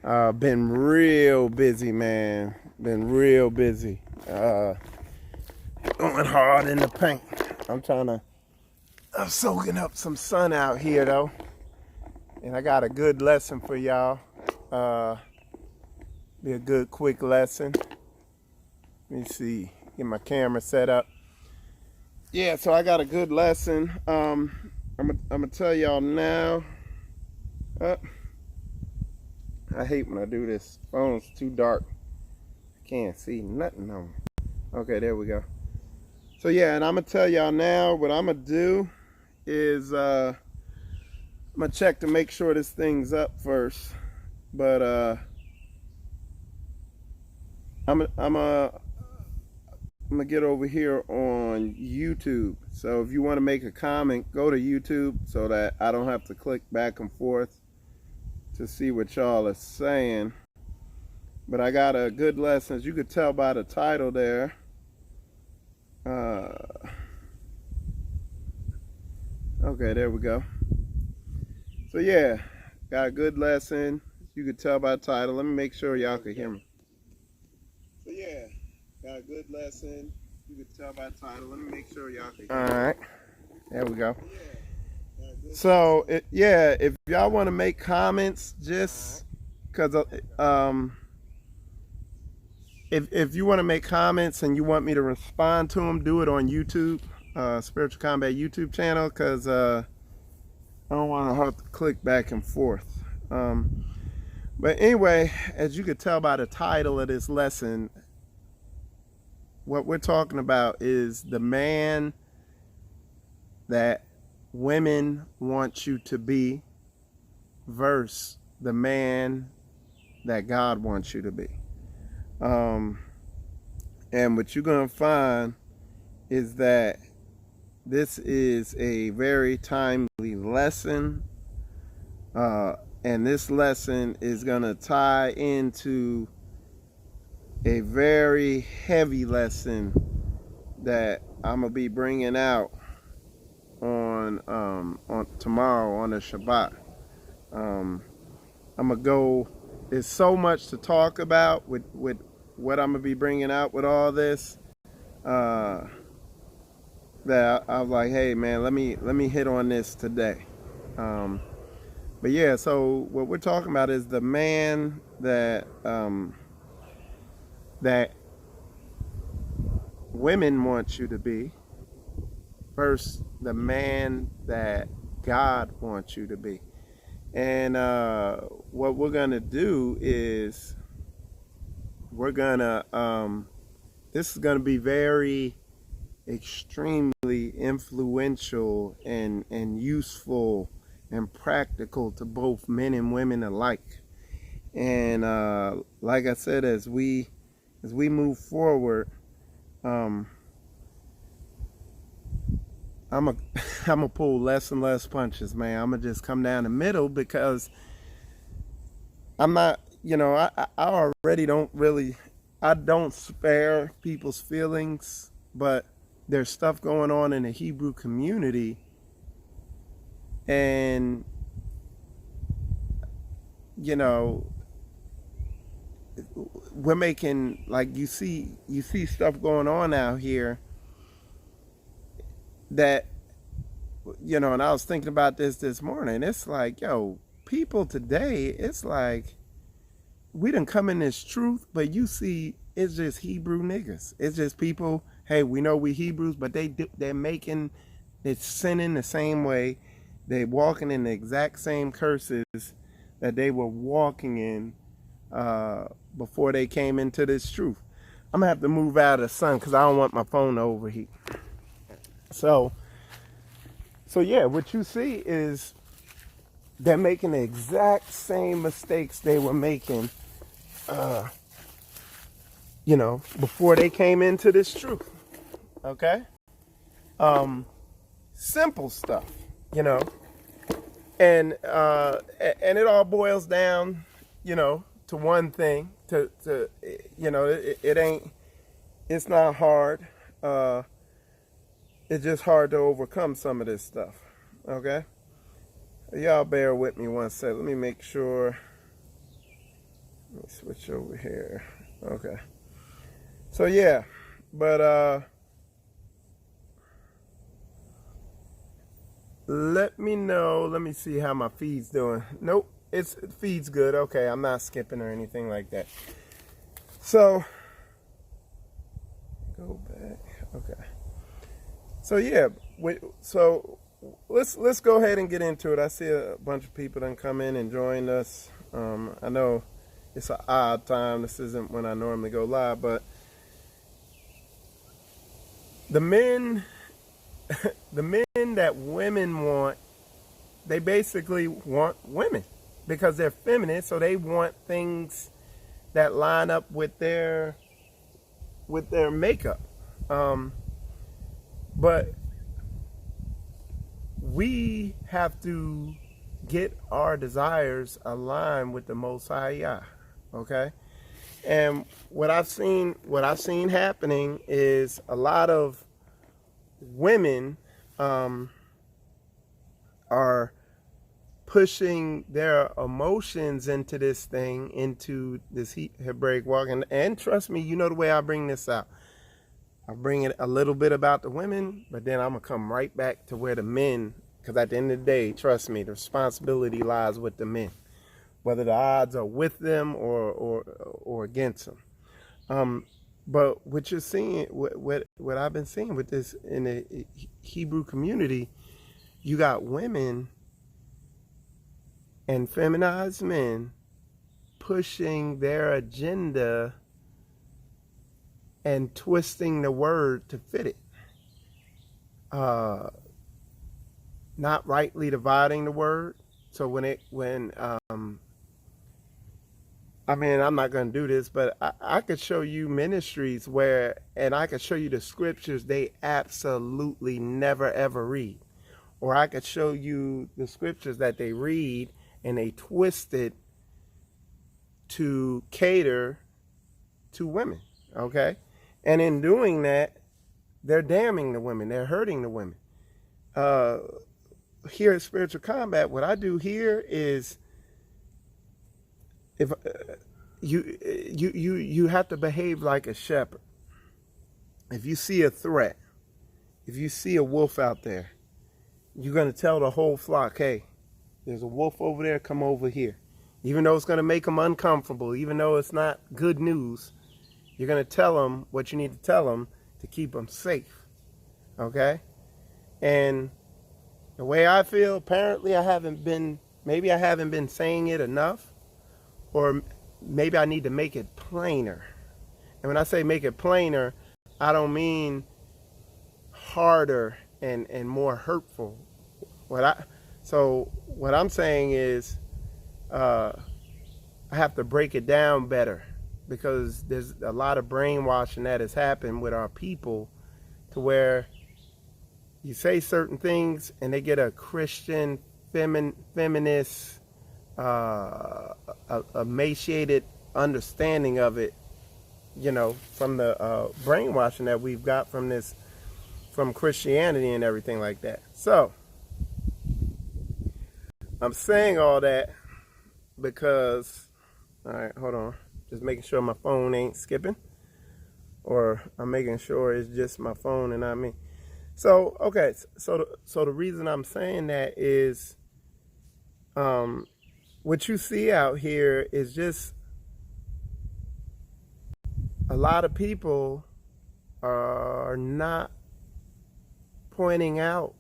Been real busy, man. Been real busy. Going hard in the paint. I'm soaking up some sun out here, though. And I got a good lesson for y'all. Be a good, quick lesson. Let me see. Get my camera set up. Yeah, so I got a good lesson. I'm gonna tell y'all now. I hate when I do this. Phone's too dark. I can't see nothing on it. Okay, there we go. So yeah, and I'm gonna tell y'all now what I'm gonna do is I'm gonna check to make sure this thing's up first. But I'm gonna get over here on YouTube. So if you want to make a comment, go to YouTube so that I don't have to click back and forth to see what y'all are saying. But I got a good lesson, as you could tell by the title there. Okay, there we go. So yeah, got a good lesson. You could tell by the title. Let me make sure y'all can hear me. So yeah, got a good lesson. You could tell by the title. Let me make sure y'all can hear me. All right, there we go. So yeah, if y'all want to make comments, just because if you want to make comments and you want me to respond to them, do it on YouTube, Spiritual Combat YouTube channel, because I don't want to have to click back and forth. But anyway, as you could tell by the title of this lesson, what we're talking about is the man that women want you to be versus the man that God wants you to be. And what you're going to find is that this is a very timely lesson. And this lesson is going to tie into a very heavy lesson that I'm going to be bringing out on tomorrow on the Shabbat. I'm gonna go. There's so much to talk about with what I'm gonna be bringing out with all this. That I was like, hey man, let me hit on this today. But yeah, so what we're talking about is the man that that women want you to be versus the man that God wants you to be. And what we're gonna do is this is gonna be very extremely influential and useful and practical to both men and women alike. And like I said, as we move forward, I'm gonna pull less and less punches, man. I'm gonna just come down the middle, because I'm not, I already I don't spare people's feelings, but there's stuff going on in the Hebrew community, and we're making, like, you see stuff going on out here that, and I was thinking about this morning. It's like, people today, it's like we done come in this truth, but you see, it's just Hebrew niggas. It's just people, hey, we know we Hebrews, but they're sinning the same way. They walking in the exact same curses that they were walking in before they came into this truth. I'm gonna have to move out of the sun because I don't want my phone to overheat. So yeah, what you see is they're making the exact same mistakes they were making, before they came into this truth. Okay? Simple stuff, and it all boils down, to one thing. It's not hard. It's just hard to overcome some of this stuff. Okay? Y'all bear with me one sec. Let me make sure me switch over here. Okay. So yeah, but let me know. Let me see how my feed's doing. Nope, it feed's good. Okay, I'm not skipping or anything like that. So go back. Okay. So yeah, so let's go ahead and get into it. I see a bunch of people done come in and joined us. I know it's an odd time. This isn't when I normally go live, but the men that women want, they basically want women because they're feminine, so they want things that line up with their makeup. But we have to get our desires aligned with the Most High Yah, okay? And what I've seen happening is a lot of women are pushing their emotions into this thing, into this Hebraic walk. And trust me, you know the way I bring this out. I bring it a little bit about the women, but then I'm going to come right back to where the men, because at the end of the day, trust me, the responsibility lies with the men, whether the odds are with them or against them. But what you're seeing, what I've been seeing with this in the Hebrew community, you got women and feminized men pushing their agenda and twisting the word to fit it. Not rightly dividing the word. So I mean, I'm not going to do this, but I could show you ministries where, and I could show you the scriptures they absolutely never ever read. Or I could show you the scriptures that they read and they twist it to cater to women, okay? And in doing that, they're damning the women. They're hurting the women. Here at Spiritual Combat, what I do here is, if you have to behave like a shepherd. If you see a threat, if you see a wolf out there, you're going to tell the whole flock, hey, there's a wolf over there, come over here. Even though it's going to make them uncomfortable, even though it's not good news, you're going to tell them what you need to tell them to keep them safe. Okay? And the way I feel, apparently maybe I haven't been saying it enough, or maybe I need to make it plainer. And when I say make it plainer, I don't mean harder and more hurtful. So what I'm saying is I have to break it down better, because there's a lot of brainwashing that has happened with our people, to where you say certain things and they get a Christian feminist emaciated understanding of it, you know, from the brainwashing that we've got from Christianity and everything like that. So I'm saying all that because, all right, hold on, just making sure my phone ain't skipping, or I'm making sure it's just my phone and not me. So okay, so the reason I'm saying that is, what you see out here is just a lot of people are not pointing out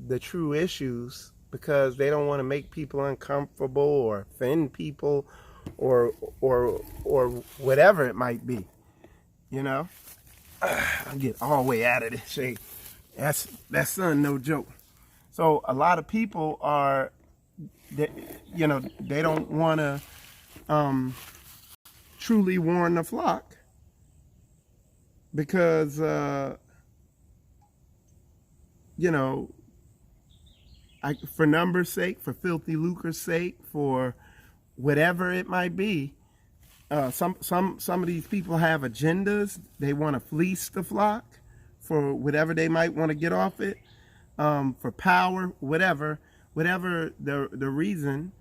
the true issues because they don't want to make people uncomfortable or offend people or whatever it might be. You know, I'll get all the way out of this shade. That sun, no joke. So a lot of people are, they don't want to truly warn the flock because, for numbers' sake, for filthy lucre's sake, for whatever it might be, some of these people have agendas. They want to fleece the flock for whatever they might want to get off it, for power, whatever the reason.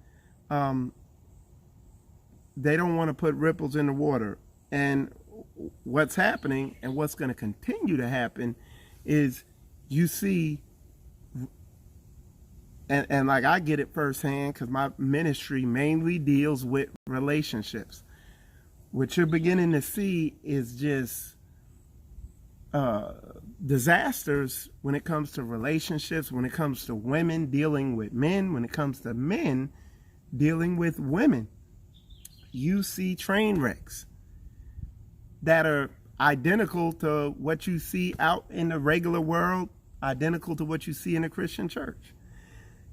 they don't want to put ripples in the water. And what's happening and what's going to continue to happen is you see, and like I get it firsthand because my ministry mainly deals with relationships. What you're beginning to see is just disasters when it comes to relationships, when it comes to women dealing with men, when it comes to men dealing with women. You see train wrecks that are identical to what you see out in the regular world, identical to what you see in a Christian church.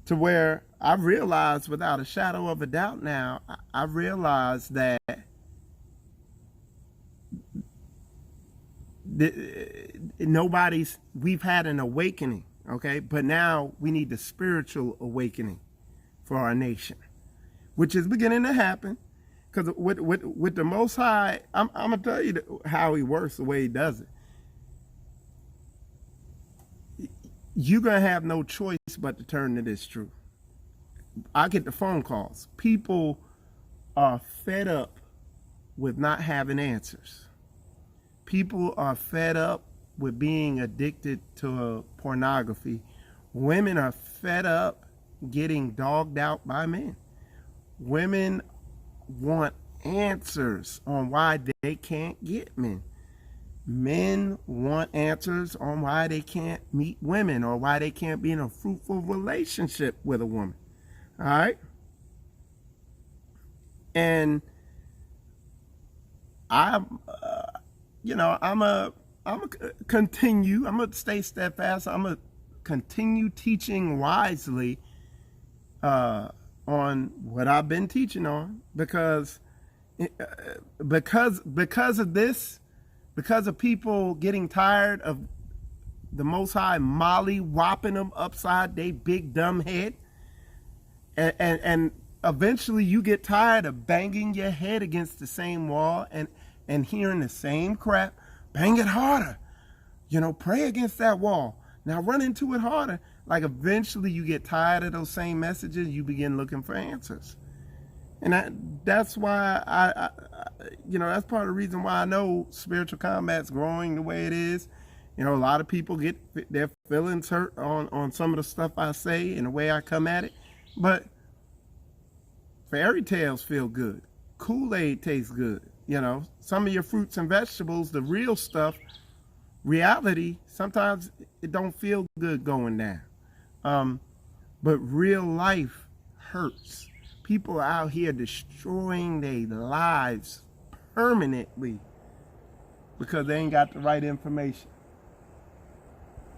To where I realized without a shadow of a doubt now, I realized that we've had an awakening, okay? But now we need the spiritual awakening for our nation, which is beginning to happen. Because with the Most High, I'm going to tell you how he works, the way he does it. You're going to have no choice but to turn to this truth. I get the phone calls. People are fed up with not having answers. People are fed up with being addicted to pornography. Women are fed up getting dogged out by men. Women want answers on why they can't get men. Men want answers on why they can't meet women or why they can't be in a fruitful relationship with a woman. All right? And I'm gonna stay steadfast. I'm gonna continue teaching wisely on what I've been teaching on, because of this, because of people getting tired of the Most High molly whopping them upside their big dumb head, and eventually you get tired of banging your head against the same wall and hearing the same crap. Bang it harder, pray against that wall. Now run into it harder. Like eventually you get tired of those same messages. You begin looking for answers. And that's why that's part of the reason why I know spiritual combat's growing the way it is. A lot of people get their feelings hurt on some of the stuff I say and the way I come at it. But fairy tales feel good. Kool-Aid tastes good. Some of your fruits and vegetables, the real stuff, reality, sometimes it don't feel good going down. But real life hurts. People are out here destroying their lives permanently because they ain't got the right information.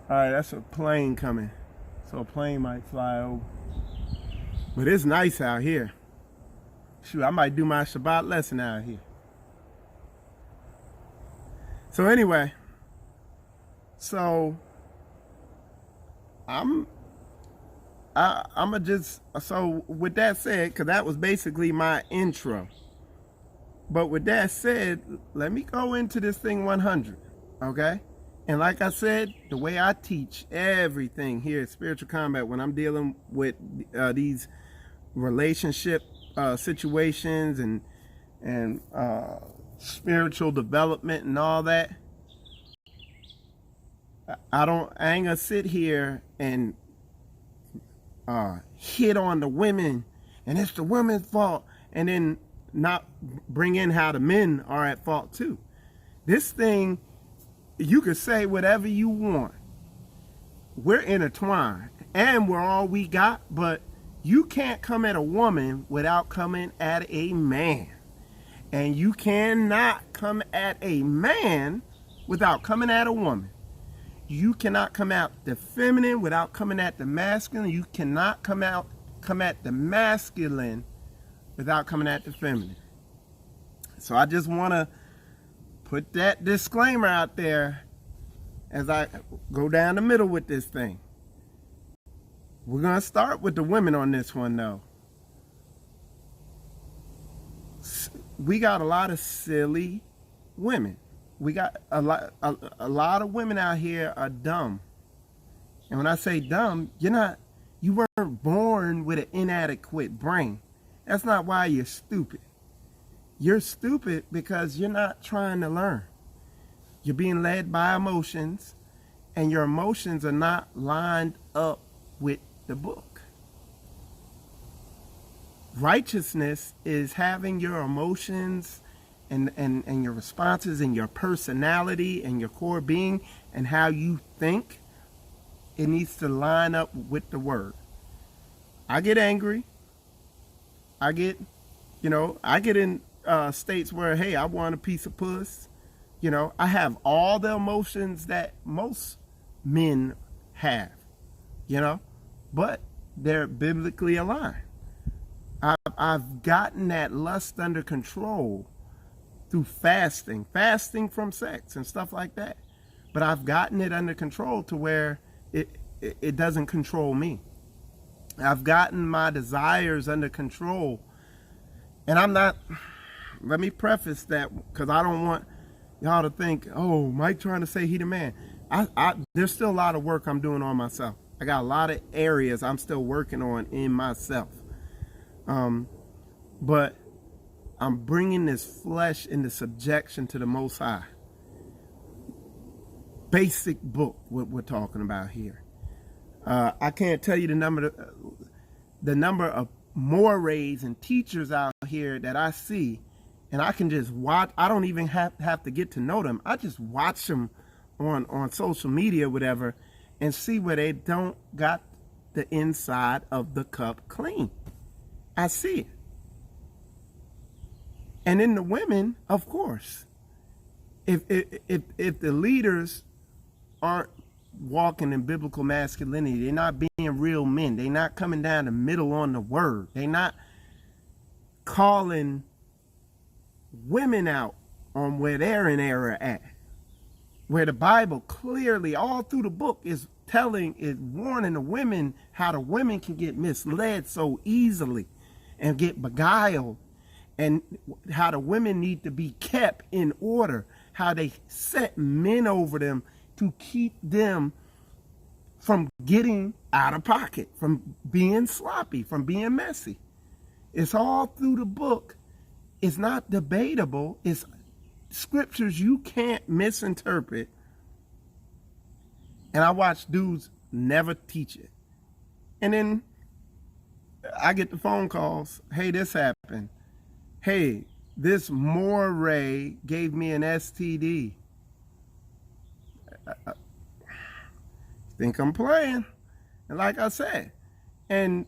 All right, that's a plane coming. So a plane might fly over. But it's nice out here. Shoot, I might do my Shabbat lesson out here. So anyway, so so with that said, because that was basically my intro. But with that said, let me go into this thing 100, okay? And like I said, the way I teach everything here at Spiritual Combat, when I'm dealing with these relationship situations and spiritual development and all that, I ain't gonna sit here and hit on the women and it's the women's fault and then not bring in how the men are at fault too. This thing, you could say whatever you want. We're intertwined and we're all we got, but you can't come at a woman without coming at a man. And you cannot come at a man without coming at a woman. You cannot come at the feminine without coming at the masculine. You cannot come at the masculine without coming at the feminine. So I just want to put that disclaimer out there as I go down the middle with this thing. We're going to start with the women on this one, though. We got a lot of silly women. We got a lot of women out here are dumb. And when I say dumb, you weren't born with an inadequate brain. That's not why you're stupid. You're stupid because you're not trying to learn. You're being led by emotions, and your emotions are not lined up with the book. Righteousness is having your emotions and your responses and your personality and your core being and how you think. It needs to line up with the word. I get angry. I get in states where, hey, I want a piece of puss. I have all the emotions that most men have, but they're biblically aligned. I've gotten that lust under control through fasting from sex and stuff like that. But I've gotten it under control to where it doesn't control me. I've gotten my desires under control. And I'm not, let me preface that because I don't want y'all to think, oh, Mike trying to say he the man. There's still a lot of work I'm doing on myself. I got a lot of areas I'm still working on in myself. But I'm bringing this flesh into subjection to the Most High. Basic book, what we're talking about here. I can't tell you the number of mores and teachers out here that I see, and I can just watch. I don't even have to get to know them. I just watch them on social media, whatever, and see where they don't got the inside of the cup clean. I see it. And in the women, of course, if the leaders aren't walking in biblical masculinity, they're not being real men, they're not coming down the middle on the word, they're not calling women out on where they're in error at, where the Bible clearly all through the book is warning the women how the women can get misled so easily and get beguiled, and how the women need to be kept in order, how they set men over them to keep them from getting out of pocket, from being sloppy, from being messy. It's all through the book. It's not debatable. It's scriptures you can't misinterpret. And I watch dudes never teach it. And then I get the phone calls. Hey, this happened. Hey, this moray gave me an STD. I think I'm playing. And like I said, and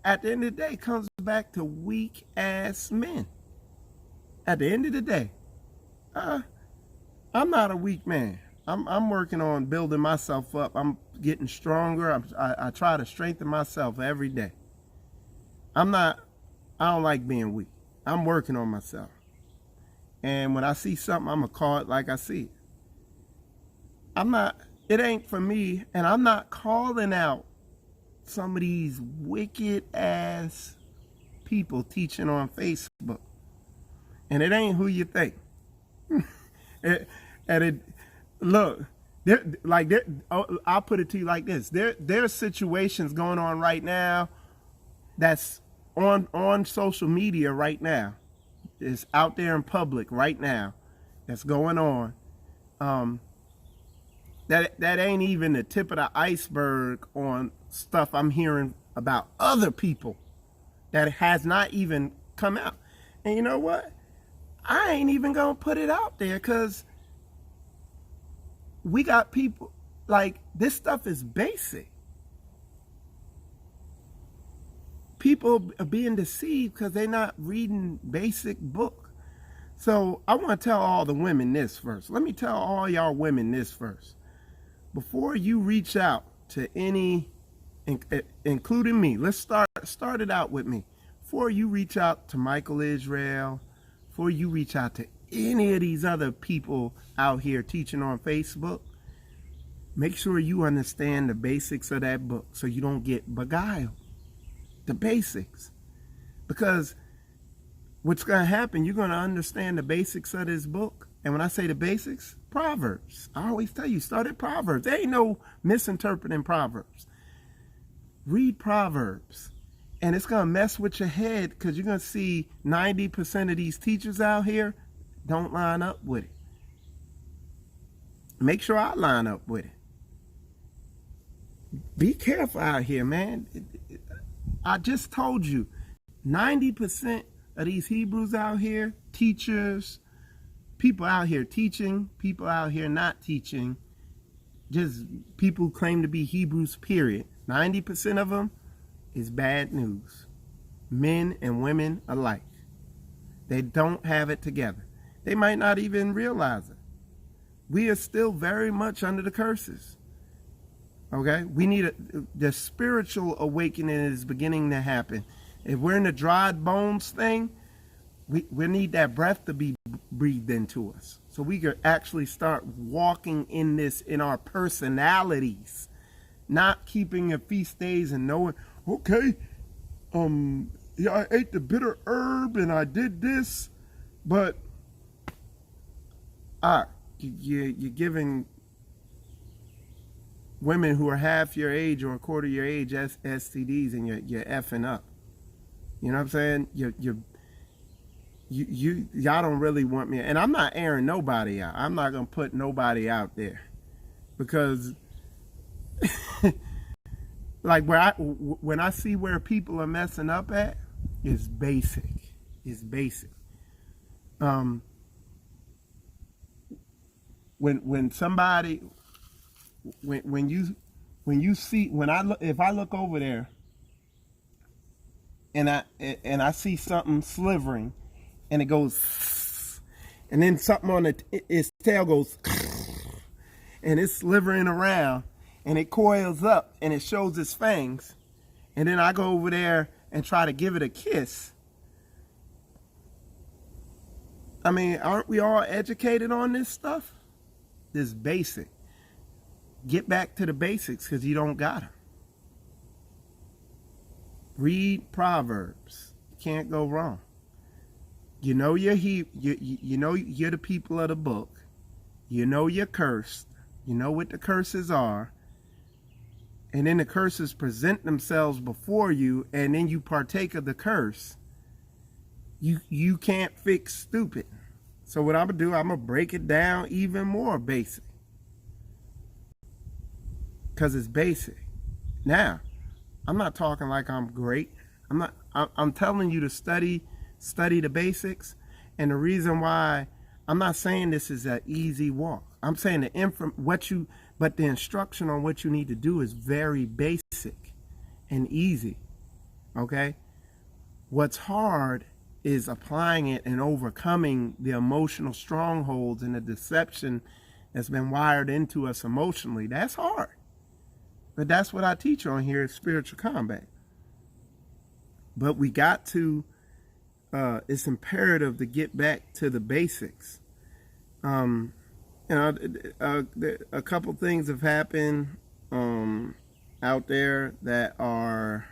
at the end of the day, it comes back to weak ass men. At the end of the day, I'm not a weak man. I'm working on building myself up. I'm getting stronger. I try to strengthen myself every day. I don't like being weak. I'm working on myself. And when I see something, I'm going to call it like I see it. It ain't for me, and I'm not calling out some of these wicked ass people teaching on Facebook. And it ain't who you think. Look, I'll put it to you like this. There's situations going on right now that's on social media right now. It's out there in public right now that's going on. That ain't even the tip of the iceberg on stuff I'm hearing about other people that has not even come out. And you know what? I ain't even gonna put it out there because we got people like this stuff is basic. People are being deceived because they're not reading basic book. So I want to tell all the women this first. Let me tell all y'all women this first. Before you reach out to any, including me, let's start it out with me. Before you reach out to Michael Israel, before you reach out to any of these other people out here teaching on Facebook, make sure you understand the basics of that book so you don't get beguiled. The basics. Because what's going to happen, you're going to understand the basics of this book. And when I say the basics, Proverbs. I always tell you, start at Proverbs. There ain't no misinterpreting Proverbs. Read Proverbs. And it's going to mess with your head because you're going to see 90% of these teachers out here don't line up with it. Make sure I line up with it. Be careful out here, man. I just told you, 90% of these Hebrews out here, teachers, people out here teaching, people out here not teaching, just people who claim to be Hebrews, period. 90% of them is bad news. Men and women alike. They don't have it together. They might not even realize it. We are still very much under the curses. Okay? We need the spiritual awakening is beginning to happen. If we're in the dried bones thing, we need that breath to be breathed into us. So we could actually start walking in this in our personalities. Not keeping your feast days and knowing, okay, yeah, I ate the bitter herb and I did this, but you're giving women who are half your age or a quarter your age STDs, and you're effing up. You know what I'm saying? Y'all don't really want me, and I'm not airing nobody out. I'm not gonna put nobody out there because. Like when I see where people are messing up at, it's basic. It's basic. When somebody when you see if I look over there and I see something slivering and it goes and then something on its tail goes and it's slivering around. And it coils up and it shows its fangs. And then I go over there and try to give it a kiss. I mean, aren't we all educated on this stuff? This basic. Get back to the basics because you don't got them. Read Proverbs. You can't go wrong. You know you know you're the people of the book. You know you're cursed. You know what the curses are. And then the curses present themselves before you, and then you partake of the curse. You can't fix stupid. So what I'm going to do, I'm going to break it down even more basic. Because it's basic. Now, I'm not talking like I'm great. I'm telling you to study the basics. And the reason why I'm not saying this is an easy walk. I'm saying but the instruction on what you need to do is very basic and easy. Okay? What's hard is applying it and overcoming the emotional strongholds and the deception that's been wired into us emotionally. That's hard. But that's what I teach on here is spiritual combat. But we got to, it's imperative to get back to the basics. A couple things have happened out there that are,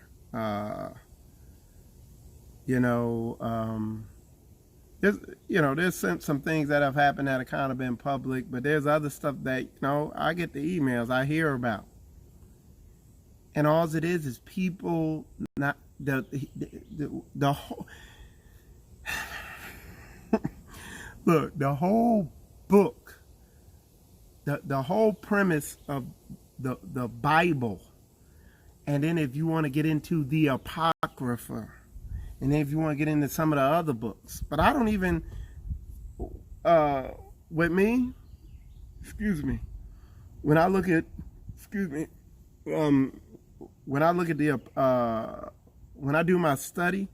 there's some things that have happened that have kind of been public, but there's other stuff that, I get the emails I hear about. And all it is people not the whole look, the whole book. The whole premise of the Bible, and then if you want to get into the Apocrypha, and then if you want to get into some of the other books, but I don't even, with me, when I look at, when I look at when I do my study,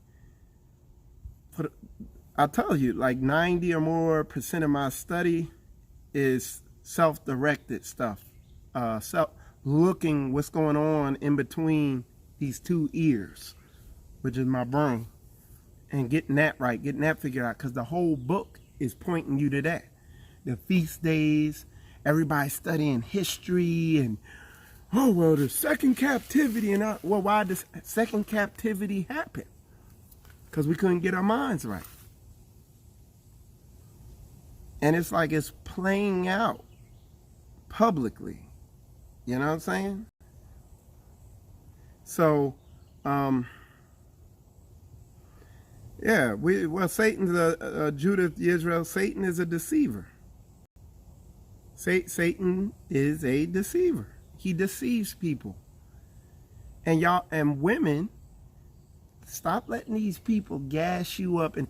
I'll tell you, like 90 or more % of my study is self-directed stuff, looking what's going on in between these two ears, which is my brain, and getting that right, getting that figured out, because the whole book is pointing you to that. The feast days, everybody studying history, and the second captivity, and why did the second captivity happen? Because we couldn't get our minds right. And it's like it's playing out publicly. You know what I'm saying? So, Yeah, well, Satan's Judah, Israel. Satan is a deceiver. Satan is a deceiver. He deceives people. And y'all and women, stop letting these people gas you up and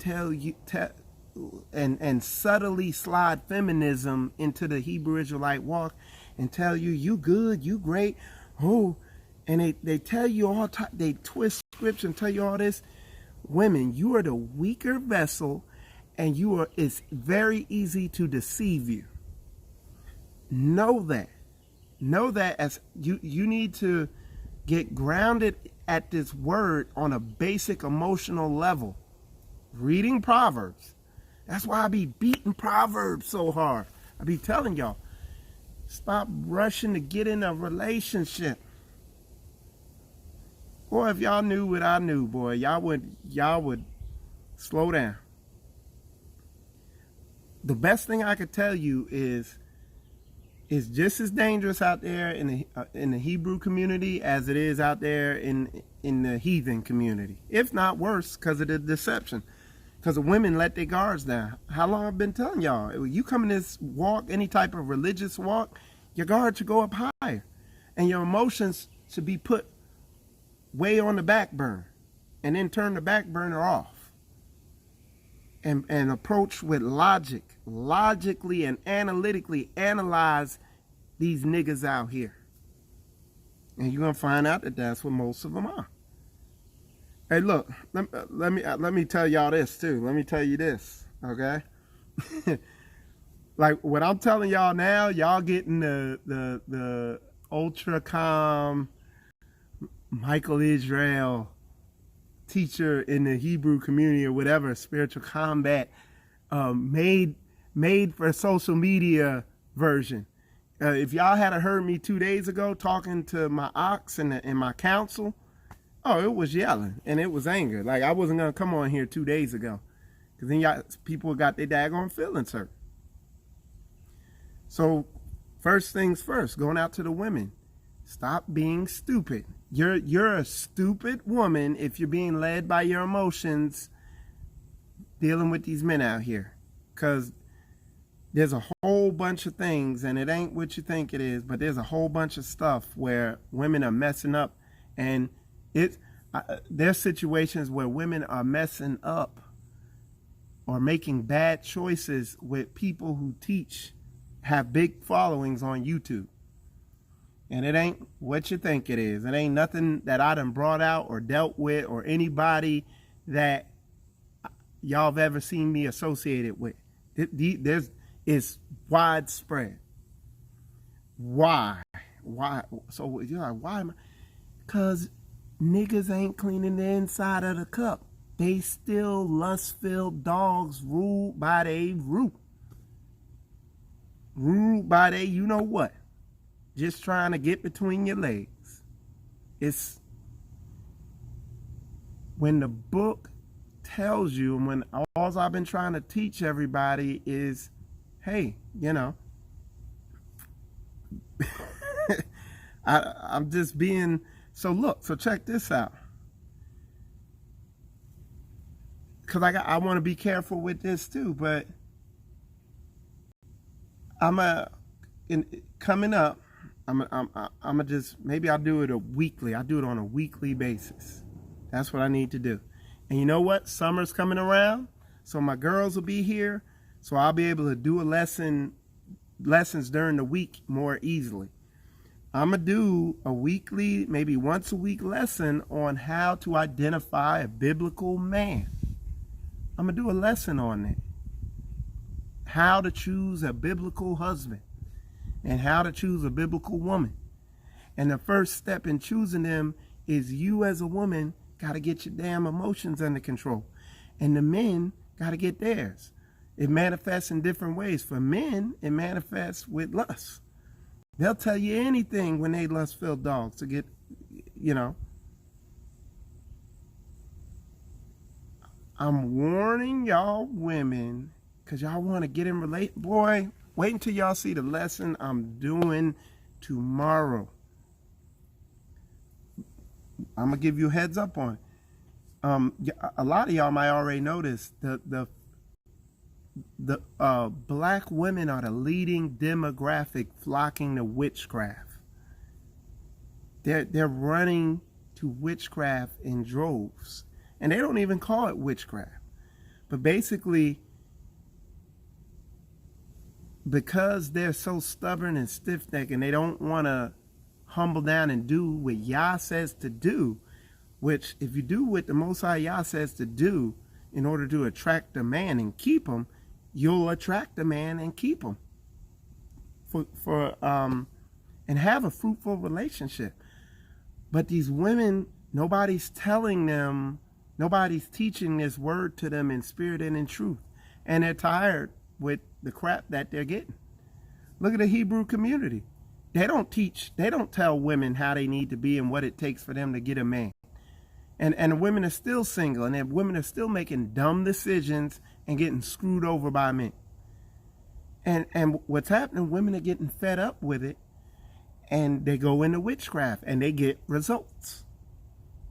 and subtly slide feminism into the Hebrew Israelite walk and tell you you good, you great. Oh, and they tell you all they twist scripture and tell you all this. Women, you are the weaker vessel, and it's very easy to deceive you. Know that. Know that as you need to get grounded at this word on a basic emotional level. Reading Proverbs. That's why I be beating Proverbs so hard. I be telling y'all, stop rushing to get in a relationship. Boy, if y'all knew what I knew, boy, y'all would slow down. The best thing I could tell you is it's just as dangerous out there in the Hebrew community as it is out there in the heathen community, if not worse, because of the deception. Because the women let their guards down. How long I've been telling y'all, you come in this walk, any type of religious walk, your guard should go up higher, and your emotions should be put way on the back burner, and then turn the back burner off, and approach with logically and analytically analyze these niggas out here, and you're gonna find out that that's what most of them are. Hey, look, let me tell y'all this too. Let me tell you this, okay? Like what I'm telling y'all now, y'all getting the ultra calm Michael Israel teacher in the Hebrew community or whatever, spiritual combat, made for social media version. If y'all had heard me 2 days ago talking to my ox and my counsel, oh, it was yelling and it was anger. Like I wasn't gonna come on here 2 days ago, because then people got their daggone feelings hurt. So first things first, going out to the women, stop being stupid. You're a stupid woman if you're being led by your emotions dealing with these men out here, because there's a whole bunch of things, and it ain't what you think it is, but there's a whole bunch of stuff where women are messing up, and there's situations where women are messing up or making bad choices with people who have big followings on YouTube. And it ain't what you think it is. It ain't nothing that I done brought out or dealt with or anybody that y'all have ever seen me associated with. It's widespread. Why? So you're like, why am I? Because niggas ain't cleaning the inside of the cup. They still lust-filled dogs ruled by they root. Ruled by they you know what. Just trying to get between your legs. It's when the book tells you, and when all I've been trying to teach everybody is, hey, I'm just being, so check this out. Because I want to be careful with this too, but coming up, I'm just, maybe I'll do it weekly. I'll do it on a weekly basis. That's what I need to do. And you know what? Summer's coming around, so my girls will be here, so I'll be able to do lessons during the week more easily. I'm going to do a weekly, maybe once a week lesson on how to identify a biblical man. I'm going to do a lesson on that. How to choose a biblical husband. And how to choose a biblical woman. And the first step in choosing them is you as a woman got to get your damn emotions under control. And the men got to get theirs. It manifests in different ways. For men, it manifests with lust. They'll tell you anything when they lust-filled dogs to get, I'm warning y'all women, because y'all want to get in relate. Boy, wait until y'all see the lesson I'm doing tomorrow. I'm going to give you a heads up on it. A lot of y'all might already notice the black women are the leading demographic flocking to witchcraft. They're running to witchcraft in droves, and they don't even call it witchcraft. But basically, because they're so stubborn and stiff-necked, and they don't want to humble down and do what Yah says to do, which if you do what the Most High Yah says to do in order to attract a man and keep him, you'll attract a man and keep him and have a fruitful relationship. But these women, nobody's telling them, nobody's teaching this word to them in spirit and in truth. And they're tired with the crap that they're getting. Look at the Hebrew community. They don't tell women how they need to be and what it takes for them to get a man. And the women are still single, and the women are still making dumb decisions and getting screwed over by men. And what's happening, women are getting fed up with it, and they go into witchcraft and they get results.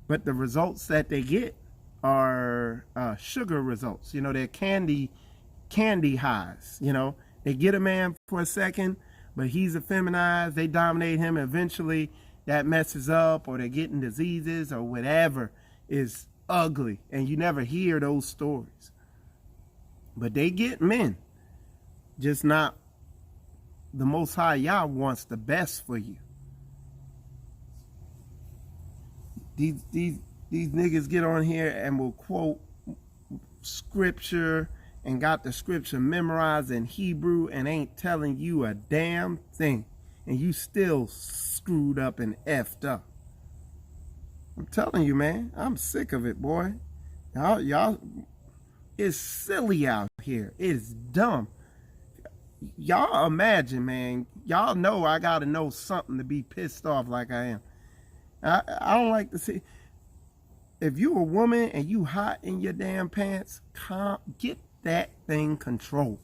But the results that they get are sugar results. You know, they're candy highs. You know, they get a man for a second, but he's effeminized. They dominate him. Eventually that messes up, or they're getting diseases or whatever is ugly. And you never hear those stories. But they get men, just not the Most High Yah wants the best for you. These niggas get on here and will quote scripture and got the scripture memorized in Hebrew and ain't telling you a damn thing. And you still screwed up and effed up. I'm telling you, man, I'm sick of it, boy. Y'all, it's silly out here. It's dumb. Y'all imagine, man. Y'all know I gotta know something to be pissed off like I am. I don't like to see. If you a woman and you hot in your damn pants, get that thing controlled.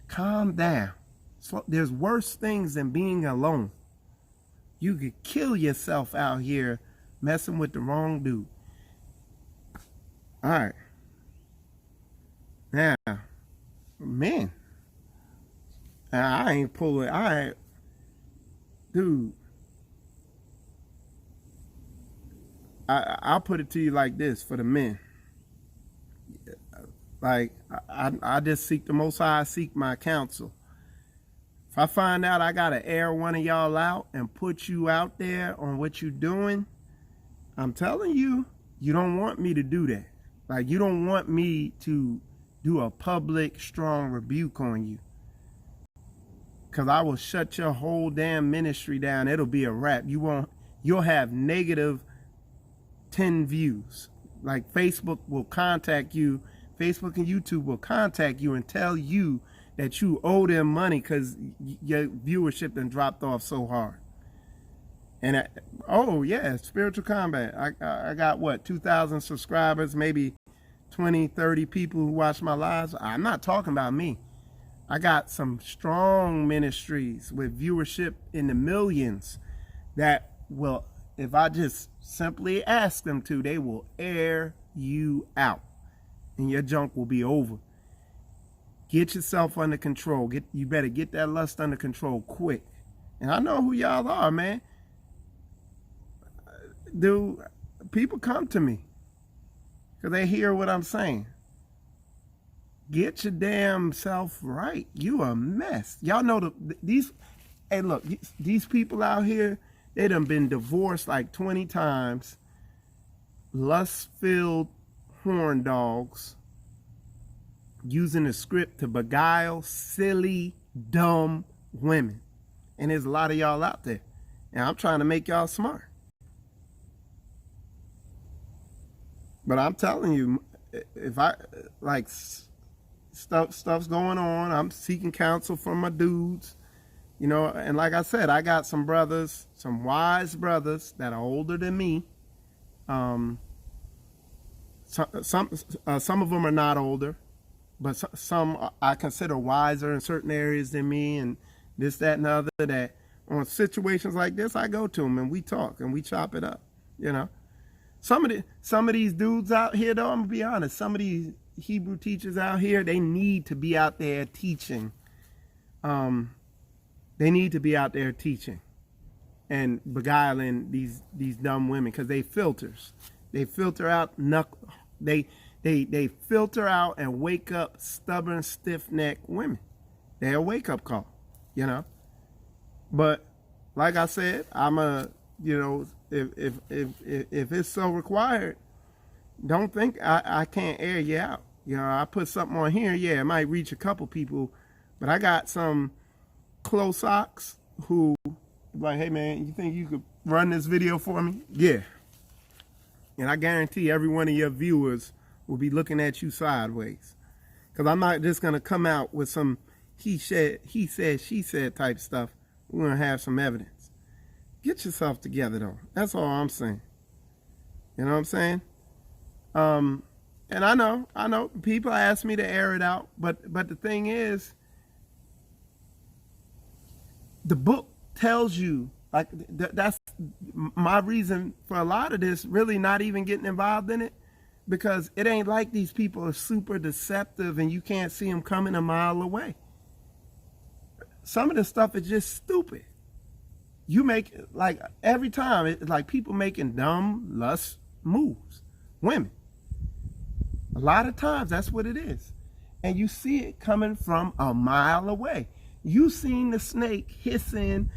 Calm down. So there's worse things than being alone. You could kill yourself out here messing with the wrong dude. All right. Now, man. I ain't pulling. Dude. I'll put it to you like this for the men. Like, I just seek the Most High, I seek my counsel. If I find out I got to air one of y'all out and put you out there on what you're doing, I'm telling you, you don't want me to do that. Like, you don't want me to do a public, strong rebuke on you. Because I will shut your whole damn ministry down. It'll be a wrap. You'll have negative 10 views. Like, Facebook will contact you. Facebook and YouTube will contact you and tell you that you owe them money because your viewership done dropped off so hard. And oh yeah, Spiritual Combat. I got what, 2,000 subscribers, maybe 20, 30 people who watch my lives. I'm not talking about me. I got some strong ministries with viewership in the millions that will, if I just simply ask them to, they will air you out and your junk will be over. Get yourself under control. You better get that lust under control quick. And I know who y'all are, man. Dude, people come to me because they hear what I'm saying. Get your damn self right. You a mess. Y'all know these. Hey, look, these people out here, they done been divorced like 20 times. Lust-filled horn dogs using the script to beguile silly, dumb women. And there's a lot of y'all out there. And I'm trying to make y'all smart. But I'm telling you, if I, like, stuff's going on, I'm seeking counsel from my dudes. You know, and like I said, I got some brothers, some wise brothers that are older than me. Some of them are not older, but some I consider wiser in certain areas than me, and this, that, and the other. That on situations like this, I go to them and we talk and we chop it up, you know. Some of these dudes out here, though, I'm gonna be honest, some of these Hebrew teachers out here, they need to be out there teaching. They need to be out there teaching and beguiling these dumb women, because they filters. They filter out they filter out and wake up stubborn, stiff-necked women. They're a wake-up call, you know. But like I said, I'm a, you know, if it's so required, don't think I can't air you out. You know, I put something on here, yeah, it might reach a couple people, but I got some close socks who like, hey man, you think you could run this video for me? Yeah. And I guarantee every one of your viewers will be looking at you sideways. Because I'm not just going to come out with some he said, she said type stuff. We're going to have some evidence. Get yourself together, though. That's all I'm saying. You know what I'm saying? And I know people ask me to air it out, but the thing is, the book tells you, like, that's my reason for a lot of this really not even getting involved in it, because it ain't like these people are super deceptive and you can't see them coming a mile away. Some of this stuff is just stupid. You make, like, every time, it's like people making dumb lust moves. Women. A lot of times that's what it is. And you see it coming from a mile away. You seen the snake hissing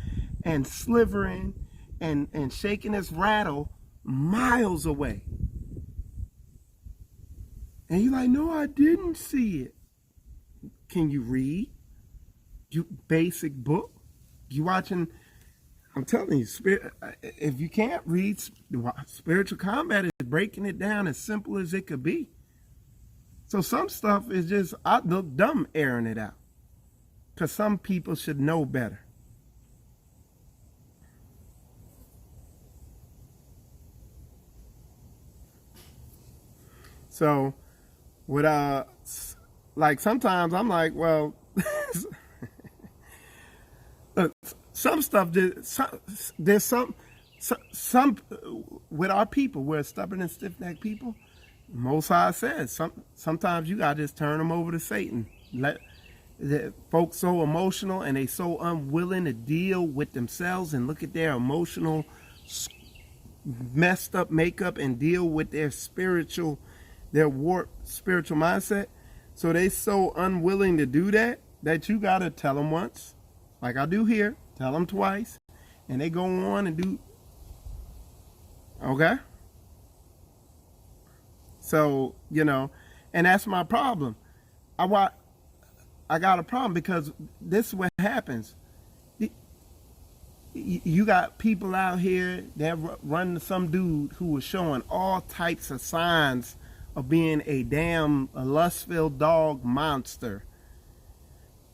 and slivering and shaking its rattle miles away. And you're like, no, I didn't see it. Can you read? You basic book? You watching? I'm telling you, if you can't read, spiritual combat is breaking it down as simple as it could be. So some stuff is just, I look dumb airing it out. Because some people should know better. So, with like sometimes I'm like, well, some stuff, there's some with our people, we're stubborn and stiff-necked people. Most High says sometimes you gotta just turn them over to Satan. Let the folks so emotional and they so unwilling to deal with themselves and look at their emotional messed up makeup and deal with their warped spiritual mindset. So they so unwilling to do that you gotta tell them once, like I do here, tell them twice, and they go on and do. Okay. So, you know, and that's my problem. I got a problem because this is what happens. You got people out here that run to some dude who was showing all types of signs of being a lust-filled dog monster.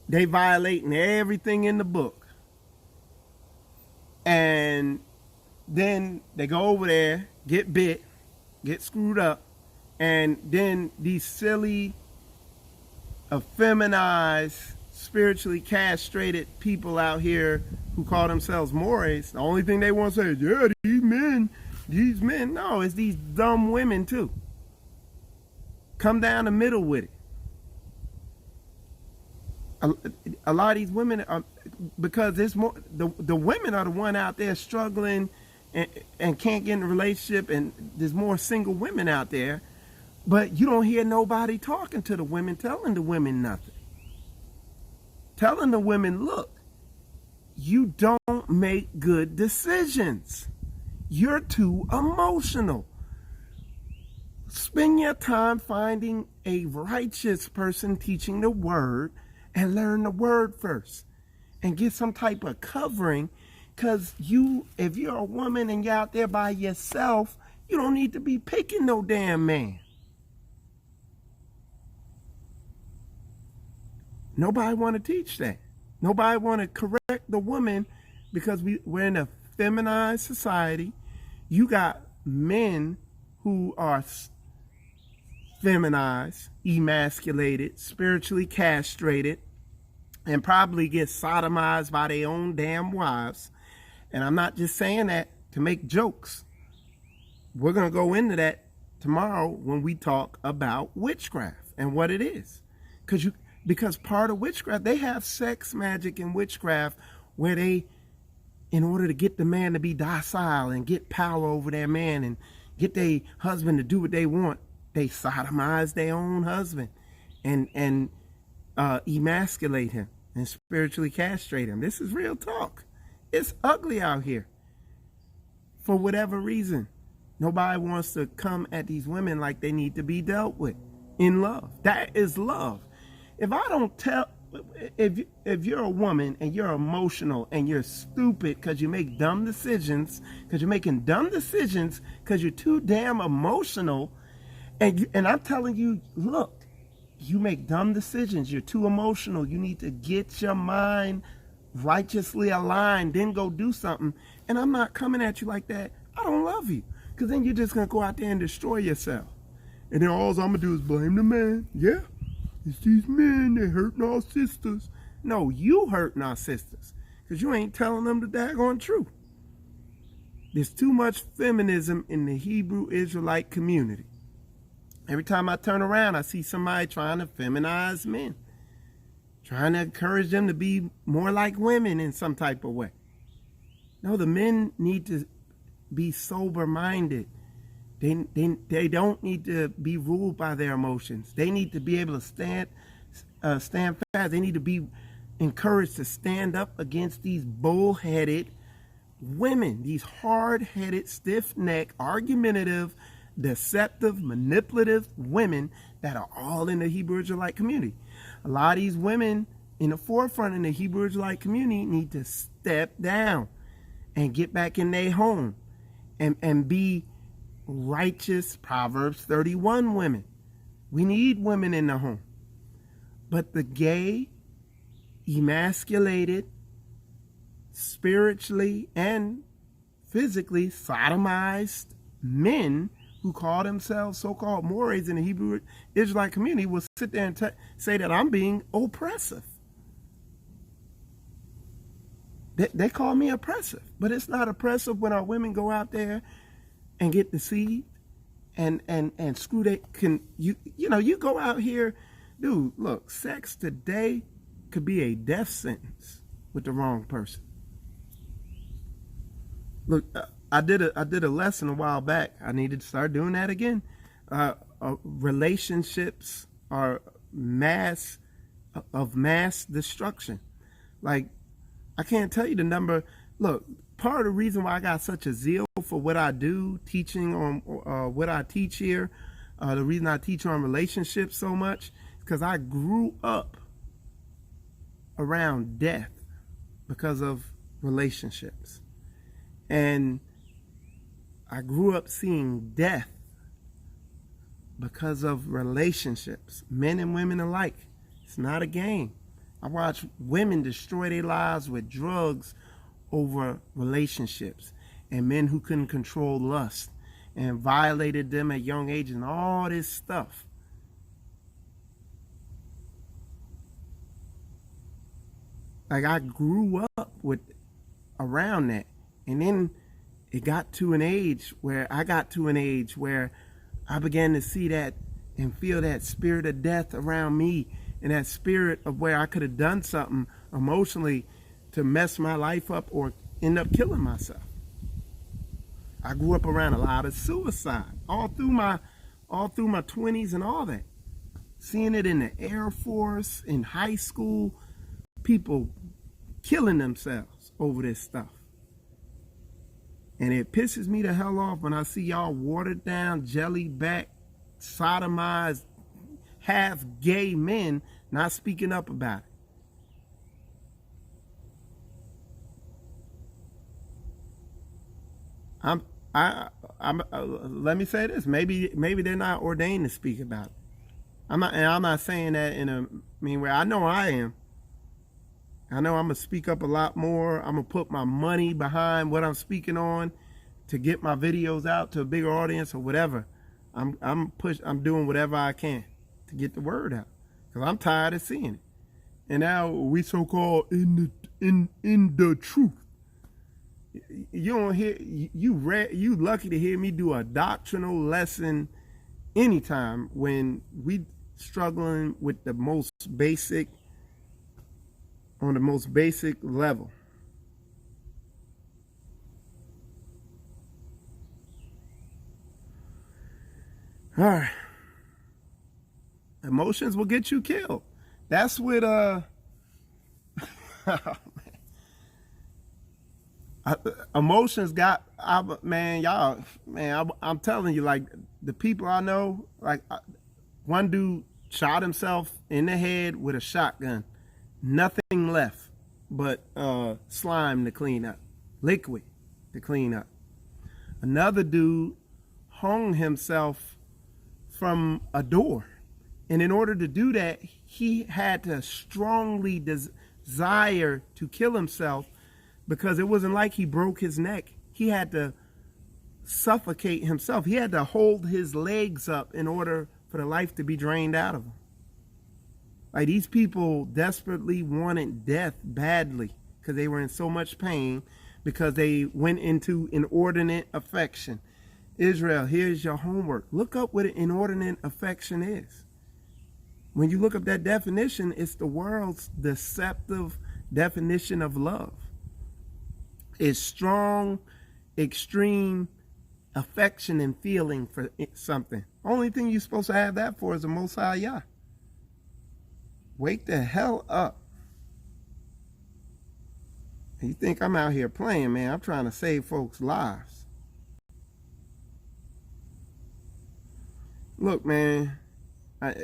They violating everything in the book. And then they go over there, get bit, get screwed up, and then these silly, effeminized, spiritually castrated people out here who call themselves mores, the only thing they want to say is, yeah, these men. No, it's these dumb women too. Come down the middle with it. A lot of these women are, because there's more, the women are the one out there struggling and can't get in a relationship, and there's more single women out there. But you don't hear nobody talking to the women, telling the women nothing. Telling the women, look, you don't make good decisions. You're too emotional. Spend your time finding a righteous person teaching the word and learn the word first. And get some type of covering, because if you're a woman and you're out there by yourself, you don't need to be picking no damn man. Nobody want to teach that. Nobody want to correct the woman, because we're in a feminized society. You got men who are feminized, emasculated, spiritually castrated, and probably get sodomized by their own damn wives. And I'm not just saying that to make jokes. we're going to go into that tomorrow when we talk about witchcraft and what it is. Because part of witchcraft, they have sex magic and witchcraft where they, in order to get the man to be docile and get power over their man and get their husband to do what they want, they sodomize their own husband and emasculate him and spiritually castrate him. This is real talk. It's ugly out here. For whatever reason, nobody wants to come at these women like they need to be dealt with in love. That is love. If I don't tell, if you're a woman and you're emotional and you're stupid because you make dumb decisions, because you're making dumb decisions because you're too damn emotional, and I'm telling you, look, you make dumb decisions, you're too emotional, you need to get your mind righteously aligned, then go do something. And I'm not coming at you like that. I don't love you, because then you're just going to go out there and destroy yourself. And then all I'm going to do is blame the man. Yeah, it's these men, they hurting our sisters. No, you hurting our sisters, because you ain't telling them the daggone truth. There's too much feminism in the Hebrew Israelite community. Every time I turn around, I see somebody trying to feminize men, trying to encourage them to be more like women in some type of way. No, the men need to be sober-minded. They don't need to be ruled by their emotions. They need to be able to stand fast. They need to be encouraged to stand up against these bull-headed women, these hard-headed, stiff-necked, argumentative, deceptive, manipulative women that are all in the Hebrew Israelite community. A lot of these women in the forefront in the Hebrew Israelite community need to step down and get back in their home and be righteous Proverbs 31 women. We need women in the home. But the gay, emasculated, spiritually and physically sodomized men who call themselves so-called mores in the Hebrew Israelite community will sit there and say that I'm being oppressive. They call me oppressive, but it's not oppressive when our women go out there and get deceived and screw you go out here, dude, look, sex today could be a death sentence with the wrong person. Look, I did a lesson a while back. I needed to start doing that again. Relationships are mass destruction. Like, I can't tell you the number. Look, part of the reason why I got such a zeal for what I do, teaching on what I teach here, the reason I teach on relationships so much, is because I grew up around death because of relationships. And I grew up seeing death because of relationships, men and women alike. It's not a game. I watched women destroy their lives with drugs over relationships, and men who couldn't control lust and violated them at young ages and all this stuff. Like, I grew up around that. And then it got to an age where I began to see that and feel that spirit of death around me, and that spirit of where I could have done something emotionally to mess my life up or end up killing myself. I grew up around a lot of suicide all through my 20s and all that. Seeing it in the Air Force, in high school, people killing themselves over this stuff. And it pisses me the hell off when I see y'all watered down, jelly back, sodomized, half gay men not speaking up about it. Let me say this. Maybe they're not ordained to speak about it. I'm not saying that in a mean way. I know I am. I know I'm gonna speak up a lot more. I'm gonna put my money behind what I'm speaking on to get my videos out to a bigger audience or whatever. I'm doing whatever I can to get the word out, because I'm tired of seeing it. And now we so-called in the truth. You don't hear you lucky to hear me do a doctrinal lesson anytime when we struggling with the most basic, on the most basic level. All right. Emotions will get you killed. That's what emotions got. Man, y'all, man, I'm telling you, like the people I know, like one dude shot himself in the head with a shotgun. Nothing left but slime to clean up, liquid to clean up. Another dude hung himself from a door. And in order to do that, he had to strongly desire to kill himself, because it wasn't like he broke his neck. He had to suffocate himself. He had to hold his legs up in order for the life to be drained out of him. Like, these people desperately wanted death badly because they were in so much pain, because they went into inordinate affection. Israel, here's your homework. Look up what an inordinate affection is. When you look up that definition, it's the world's deceptive definition of love. It's strong, extreme affection and feeling for something. Only thing you're supposed to have that for is the Most High Yah. Wake the hell up. You think I'm out here playing, man? I'm trying to save folks' lives. Look, man, I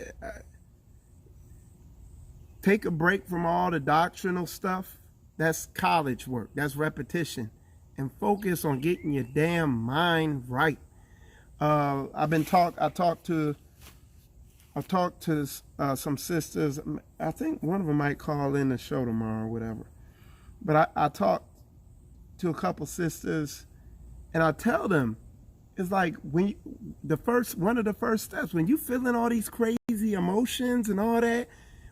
take a break from all the doctrinal stuff. That's college work. That's repetition. And focus on getting your damn mind right. I talked to some sisters. I think one of them might call in the show tomorrow or whatever. But I talked to a couple sisters, and I tell them, it's like when one of the first steps, when you feeling all these crazy emotions and all that,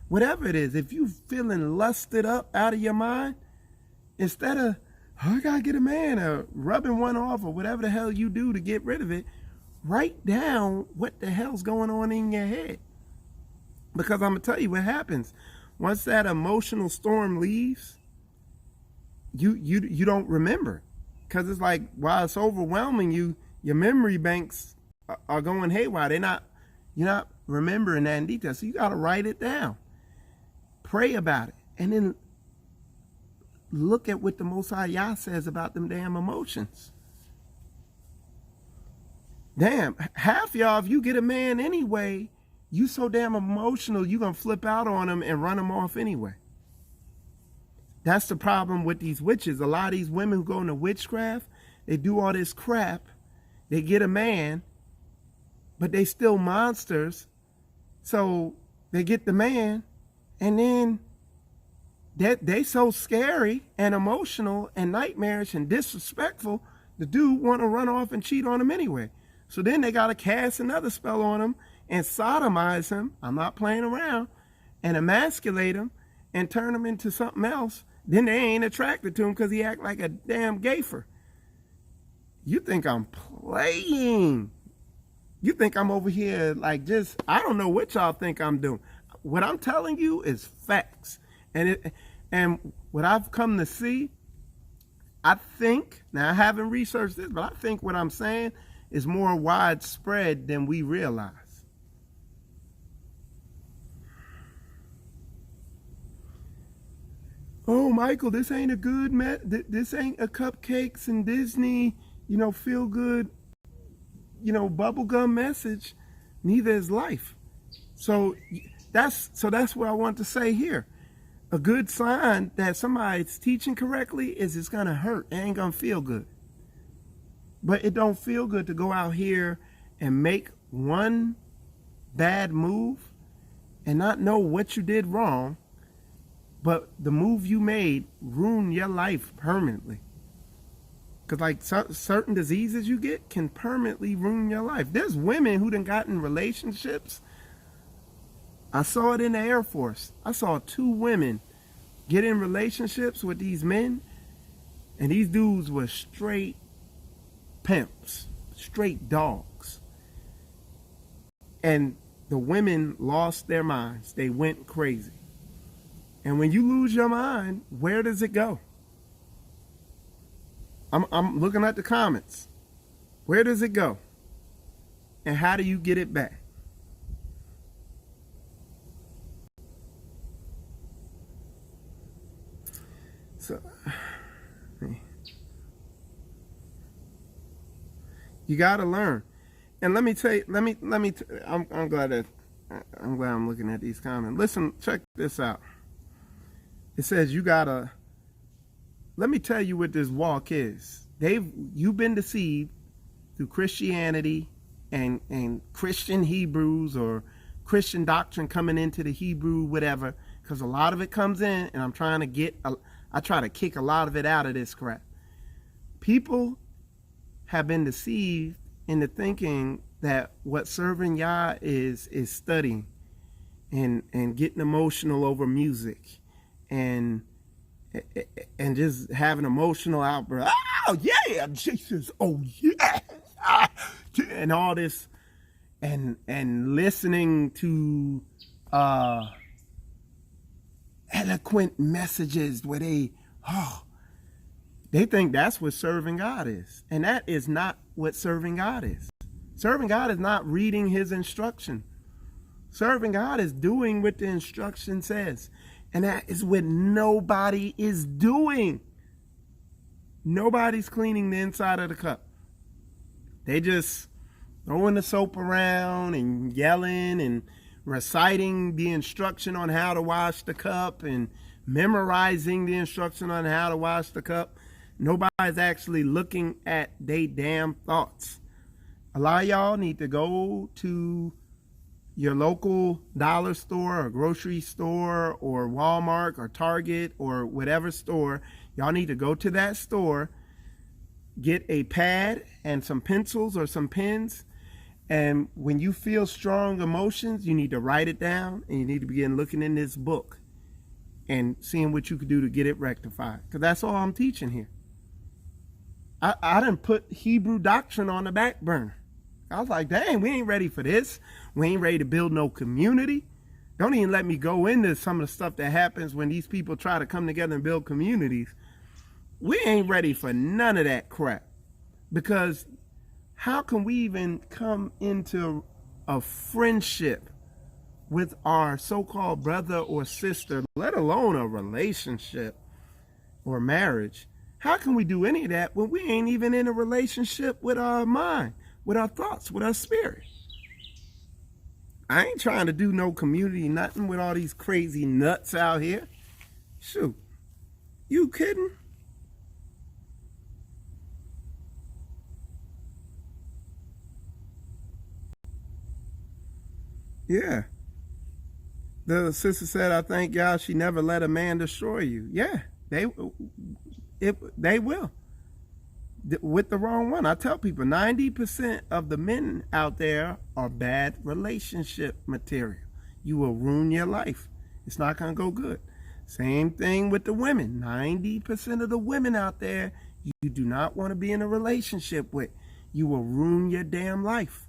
whatever it is, if you feeling lusted up out of your mind, instead of, oh, I gotta get a man, or rubbing one off, or whatever the hell you do to get rid of it, write down what the hell's going on in your head. Because I'm gonna tell you what happens. Once that emotional storm leaves, you don't remember. Because it's like, while it's overwhelming you, your memory banks are going haywire. You're not remembering that in detail. So you got to write it down. Pray about it. And then look at what the Most High Yah says about them damn emotions. Damn, half y'all, if you get a man anyway, you so damn emotional, you're going to flip out on him and run him off anyway. That's the problem with these witches. A lot of these women who go into witchcraft, they do all this crap. They get a man, but they still monsters. So they get the man, and then they so scary and emotional and nightmarish and disrespectful, the dude want to run off and cheat on him anyway. So then they got to cast another spell on him and sodomize him. I'm not playing around. And emasculate him and turn him into something else. Then they ain't attracted to him because he act like a damn gayfer. You think I'm playing. You think I'm over here like just, I don't know what y'all think I'm doing. What I'm telling you is facts. And what I've come to see, I think, now I haven't researched this, but I think what I'm saying is more widespread than we realize. Oh, Michael, this ain't a good, this ain't a cupcakes and Disney, feel good, bubblegum message. Neither is life. So that's what I want to say here. A good sign that somebody's teaching correctly is it's going to hurt. It ain't going to feel good. But it don't feel good to go out here and make one bad move and not know what you did wrong, but the move you made ruined your life permanently. Because like certain diseases you get can permanently ruin your life. There's women who done got in relationships. I saw it in the Air Force. I saw 2 women get in relationships with these men, And these dudes were straight pimps, straight dogs. And the women lost their minds. They went crazy. And when you lose your mind, where does it go? I'm looking at the comments. Where does it go? And how do you get it back? So you got to learn. And let me tell you, I'm glad I'm looking at these comments. Listen, check this out. It says let me tell you what this walk is. You've been deceived through Christianity and Christian Hebrews or Christian doctrine coming into the Hebrew, whatever, because a lot of it comes in, and I try to kick a lot of it out of this crap. People have been deceived into thinking that what serving Yah is studying and getting emotional over music and just having emotional outbursts. Oh yeah, Jesus! Oh yeah, and all this, and listening to eloquent messages where they think that's what serving God is, and that is not what serving God is. Serving God is not reading His instruction. Serving God is doing what the instruction says. And that is what nobody is doing. Nobody's cleaning the inside of the cup. They just throwing the soap around and yelling and reciting the instruction on how to wash the cup and memorizing the instruction on how to wash the cup. Nobody's actually looking at they damn thoughts. A lot of y'all need to go to your local dollar store or grocery store or Walmart or Target or whatever store. Y'all need to go to that store, get a pad and some pencils or some pens, and when you feel strong emotions, you need to write it down, and you need to begin looking in this book and seeing what you could do to get it rectified, because that's all I'm teaching here. I done put Hebrew doctrine on the back burner. I was like, dang, we ain't ready for this. We ain't ready to build no community. Don't even let me go into some of the stuff that happens when these people try to come together and build communities. We ain't ready for none of that crap. Because how can we even come into a friendship with our so-called brother or sister, let alone a relationship or marriage? How can we do any of that when we ain't even in a relationship with our mind, with our thoughts, with our spirit? I ain't trying to do no community nothing with all these crazy nuts out here. Shoot, you kidding? Yeah. The sister said, I thank God she never let a man destroy you. Yeah, they will. With the wrong one. I tell people 90% of the men out there are bad relationship material. You will ruin your life. It's not going to go good. Same thing with the women. 90% of the women out there you do not want to be in a relationship with. You will ruin your damn life.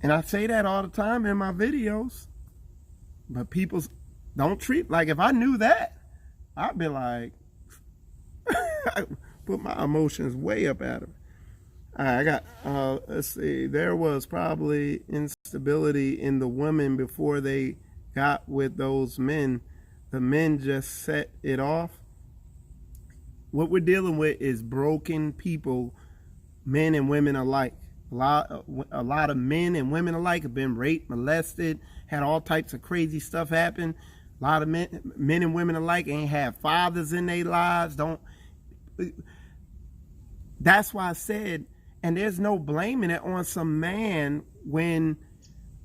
And I say that all the time in my videos. But people don't treat, like if I knew that, I'd be like, I put my emotions way up at him. I got, let's see, there was probably instability in the women before they got with those men. The men just set it off. What we're dealing with is broken people, men and women alike. A lot of men and women alike have been raped, molested, had all types of crazy stuff happen. A lot of men and women alike ain't have fathers in their lives. That's why I said, and there's no blaming it on some man when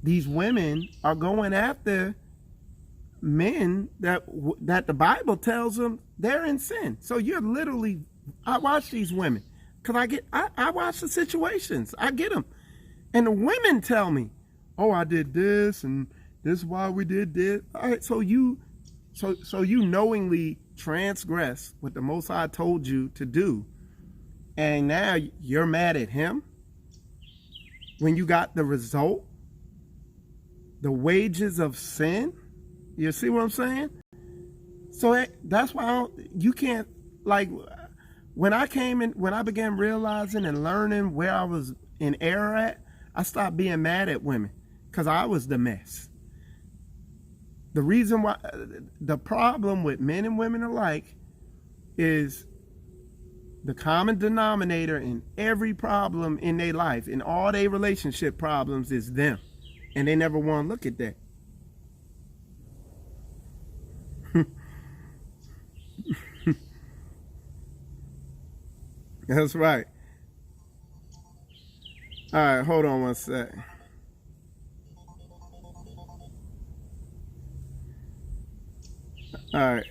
these women are going after men that the Bible tells them they're in sin. So you're literally, I watch these women because I watch the situations. I get them, and the women tell me, "Oh, I did this, and this is why we did this." All right, so you knowingly transgressed what the Most High told you to do, and now you're mad at him when you got the result, the wages of sin. You see what I'm saying? So that's why you can't, like, when I began realizing and learning where I was in error at, I stopped being mad at women because I was the mess. The reason why, the problem with men and women alike is the common denominator in every problem in their life, in all their relationship problems, is them. And they never want to look at that. That's right. All right, hold on one sec. All right.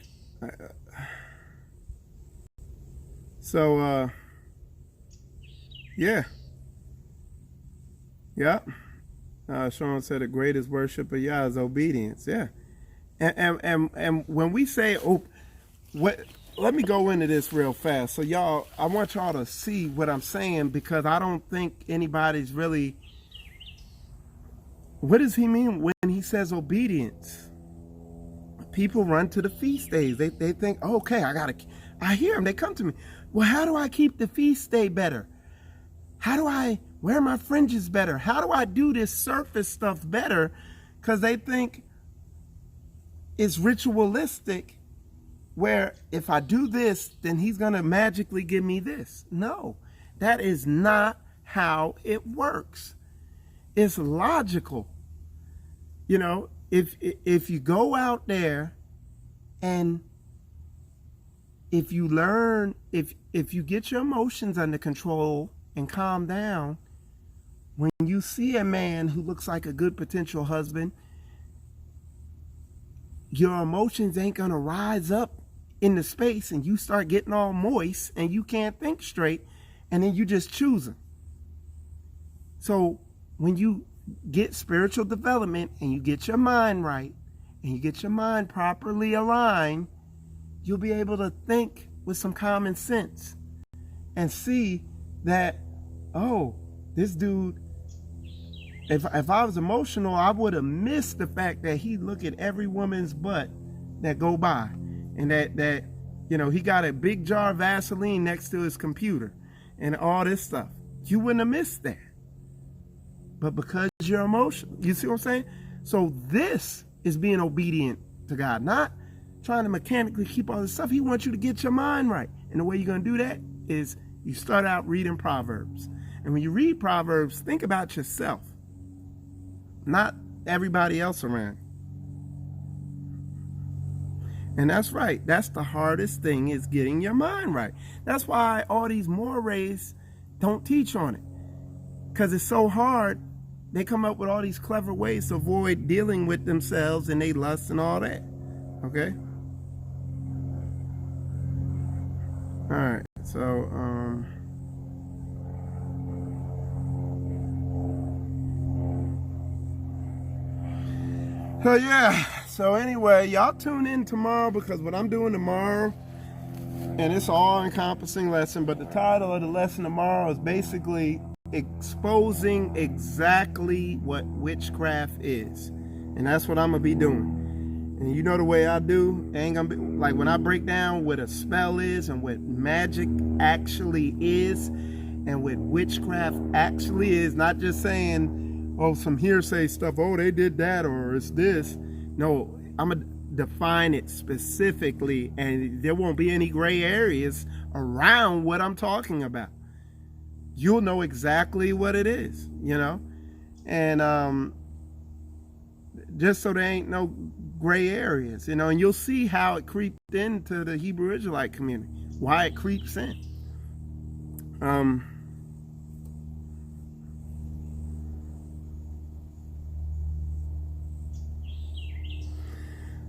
So, yeah. Yep. Sean said the greatest worship of Yah is obedience. Yeah. And when we say, let me go into this real fast. So y'all, I want y'all to see what I'm saying, because I don't think anybody's really, what does he mean when he says obedience? People run to the feast days. They think, oh, okay, I hear them. They come to me. Well, how do I keep the feast day better? How do I wear my fringes better? How do I do this surface stuff better? Because they think it's ritualistic, where if I do this, then he's going to magically give me this. No, that is not how it works. It's logical. You know, if you go out there and if you learn, if you get your emotions under control and calm down, when you see a man who looks like a good potential husband, your emotions ain't going to rise up in the space and you start getting all moist and you can't think straight, and then you just choose them. So when you get spiritual development and you get your mind right and you get your mind properly aligned, you'll be able to think with some common sense and see that, oh, this dude, if I was emotional, I would have missed the fact that he look at every woman's butt that go by, and that you know, he got a big jar of Vaseline next to his computer and all this stuff. You wouldn't have missed that. But because you're emotional, you see what I'm saying? So this is being obedient to God, not trying to mechanically keep all this stuff. He wants you to get your mind right. And the way you're going to do that is you start out reading Proverbs. And when you read Proverbs, think about yourself, not everybody else around. And that's right. That's the hardest thing, is getting your mind right. That's why all these mores don't teach on it, because it's so hard. They come up with all these clever ways to avoid dealing with themselves and they lust and all that. Okay? All right. So, yeah. So anyway, y'all tune in tomorrow, because what I'm doing tomorrow, and it's an all-encompassing lesson, but the title of the lesson tomorrow is basically exposing exactly what witchcraft is. And that's what I'm going to be doing. And you know the way I do, ain't gonna be like when I break down what a spell is and what magic actually is and what witchcraft actually is, not just saying, oh, some hearsay stuff, oh, they did that or it's this. No, I'm going to define it specifically, and there won't be any gray areas around what I'm talking about. You'll know exactly what it is, you know? And just so there ain't no gray areas, you know, and you'll see how it creeped into the Hebrew Israelite community, why it creeps in.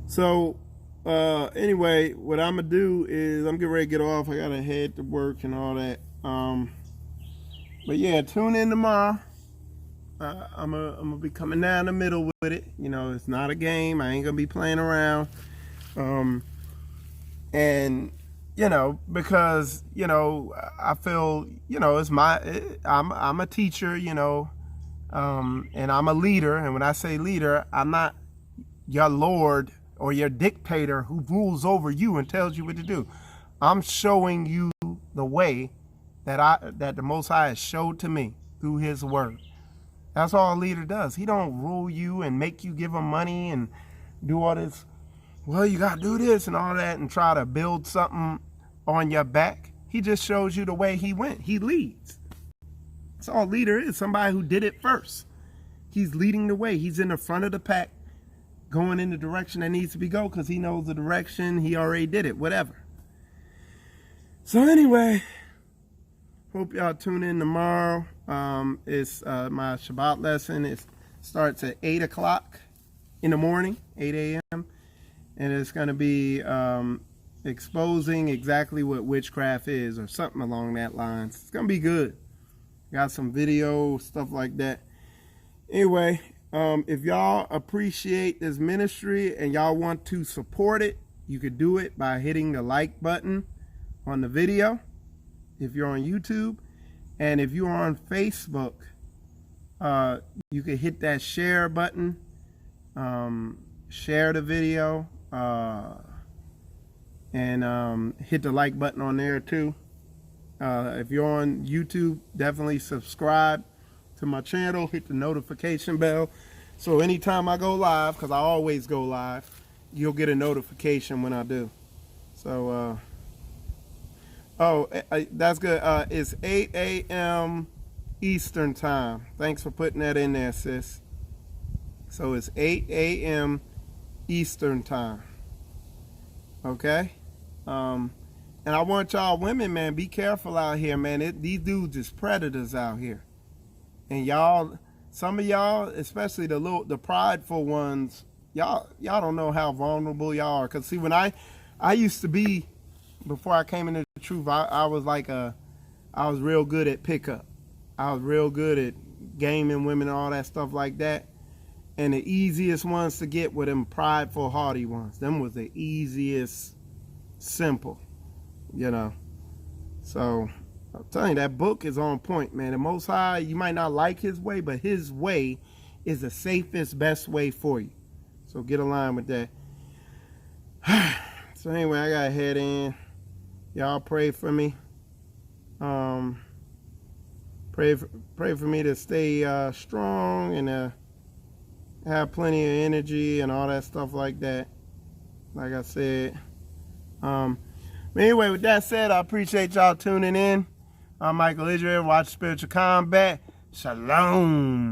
So anyway, what I'm gonna do is I'm getting ready to get off. I gotta head to work and all that. But yeah, tune in tomorrow. I'm gonna be coming down the middle with it. You know, it's not a game. I ain't gonna be playing around. And, because, I feel, I'm a teacher, and I'm a leader. And when I say leader, I'm not your Lord or your dictator who rules over you and tells you what to do. I'm showing you the way that the Most High has showed to me through His Word. That's all a leader does. He don't rule you and make you give him money and do all this, well, you got to do this and all that and try to build something on your back. He just shows you the way He went. He leads. That's all a leader is, somebody who did it first. He's leading the way. He's in the front of the pack, going in the direction that needs to be go because he knows the direction. He already did it, whatever. So anyway, hope y'all tune in tomorrow. It's my Shabbat lesson. It starts at 8 o'clock in the morning, 8 a.m. And it's going to be exposing exactly what witchcraft is or something along that lines. It's going to be good. Got some video, stuff like that. Anyway, if y'all appreciate this ministry and y'all want to support it, you could do it by hitting the like button on the video if you're on YouTube. And if you're on Facebook, you can hit that share button, share the video, and hit the like button on there too. If you're on YouTube, definitely subscribe to my channel, hit the notification bell. So anytime I go live, because I always go live, you'll get a notification when I do. So, that's good. It's 8 a.m. Eastern time. Thanks for putting that in there, sis. So it's 8 a.m. Eastern time. Okay? And I want y'all women, man, be careful out here, man. These dudes is predators out here. And y'all, some of y'all, especially the prideful ones, y'all don't know how vulnerable y'all are. Because see, when I used to be, before I came into the truth, I was I was real good at pickup. I was real good at gaming women and all that stuff like that. And the easiest ones to get were them prideful, haughty ones. Them was the easiest, simple, So I'm telling you, that book is on point, man. The Most High, you might not like His way, but His way is the safest, best way for you. So get aligned with that. So anyway, I gotta head in. Y'all pray for me. Pray for me to stay strong and have plenty of energy and all that stuff like that. Like I said. But anyway, with that said, I appreciate y'all tuning in. I'm Michael Israel. Watch Spiritual Combat. Shalom.